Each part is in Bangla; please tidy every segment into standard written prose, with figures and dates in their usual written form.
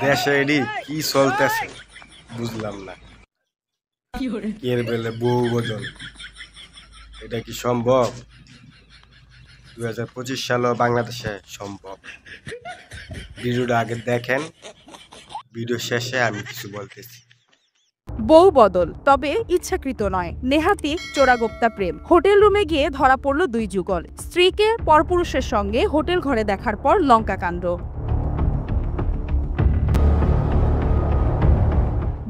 দেশে এডি কি চলতেছে বুঝলাম না। এর বেলে বউ বদল, এটা কি সম্ভব? 2025 সালে বাংলাদেশে সম্ভব? ভিডিওটা আগে দেখেন, ভিডিও শেষে আমি কিছু বলতেছি। বউ বদল, তবে ইচ্ছাকৃত নয়। নেহাতি চোরাগোপ্তা প্রেম। হোটেল রুমে গিয়ে ধরা পড়ল দুই যুগল। স্ত্রীকে পরপুরুষের সঙ্গে হোটেল ঘরে দেখার পর লঙ্কা কাণ্ড।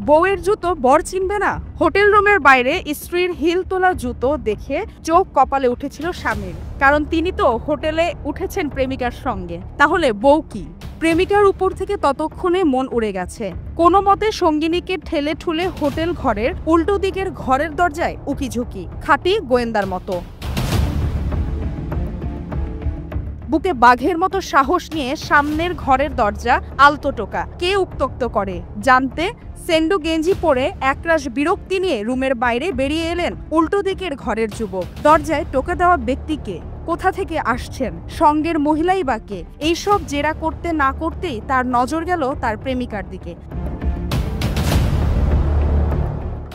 বউয়ের জুতো বর চিনবে না? হোটেল রুমের বাইরে স্ত্রীর হিল তোলা জুতো দেখে চোখ কপালে উঠেছিল স্বামীর, কারণ তিনি তো হোটেলে উঠেছেন প্রেমিকার সঙ্গে। তাহলে বউ কি? প্রেমিকার উপর থেকে ততক্ষণে মন উড়ে গেছে। কোনো মতে সঙ্গিনীকে ঠেলে ঠুলে হোটেল ঘরের উল্টো দিকের ঘরের দরজায় উকিঝুঁকি, খাঁটি গোয়েন্দার মতো। বুকে বাঘের মতো সাহস নিয়ে সামনের ঘরের দরজা আলতো টোকা। কে উত্ত্যক্ত করে জানতে সেন্ডো গেঞ্জি পরে একরাশ বিরক্তি নিয়ে রুমের বাইরে বেরিয়ে এলেন উল্টো দিকের ঘরের যুবক। দরজায় টোকা দেওয়া ব্যক্তিকে, কোথা থেকে আসছেন, সঙ্গের মহিলাই বা কে? এইসব জেরা করতে না করতেই তার নজর গেল তার প্রেমিকার দিকে।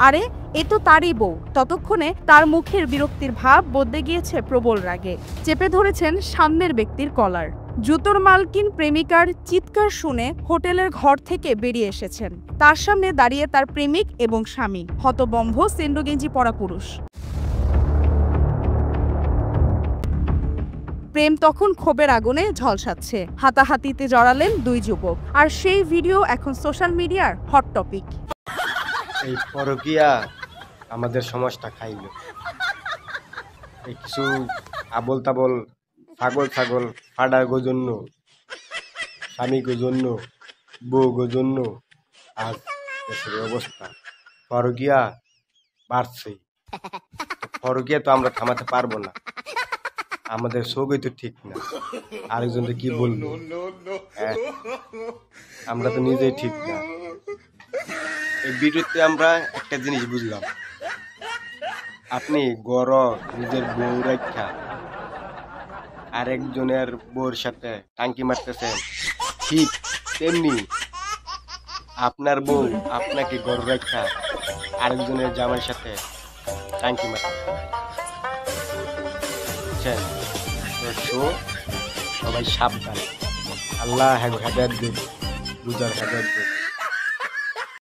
আরে এ তো তারই বউ। ততক্ষণে তার মুখের বিরক্তির ভাব বদলে গিয়েছে প্রবল রাগে। চেপে ধরেছেন সামনের ব্যক্তির কলার। জুতোর মালকিন প্রেমিকার চিৎকার শুনে হোটেলের ঘর থেকে বেরিয়ে এসেছেন। তার সামনে দাঁড়িয়ে তার প্রেমিক এবং স্বামী, হতবম্ব সেন্ডো গেঞ্জি পরা পুরুষ। প্রেম তখন ক্ষোভের আগুনে ঝলসাচ্ছে। হাতাহাতিতে জড়ালেন দুই যুবক, আর সেই ভিডিও এখন সোশ্যাল মিডিয়ার হট টপিক। এই পরকিয়া আমাদের সমাজটা খাইল। এই কিছু আবল তাবল ছাগল ফাডার জন্য, স্বামী জন্য, বউ জন্য আজ দেশের অবস্থা। পরকিয়া বাড়ছে। পরকিয়া তো আমরা থামাতে পারবো না, আমাদের চোখই তো ঠিক না। আরেকজন তো কি বলবো? আমরা তো নিজেই ঠিক না। এই ভিডিওতে আমরা একটা জিনিস বুঝলাম, আপনি গড় নিজের বউ রেখা আরেকজনের বউর সাথে টাঙ্কি মারতেছেন, ঠিক তেমনি আপনার বউ আপনাকে গড় রেখা আরেকজনের জামাইয়ের সাথে টাঙ্কি মারতেছেন। বুঝছেন? সবাই সাবধান। আল্লাহ হেদায়েত দিন, বুঝার হেদায়েত দিন।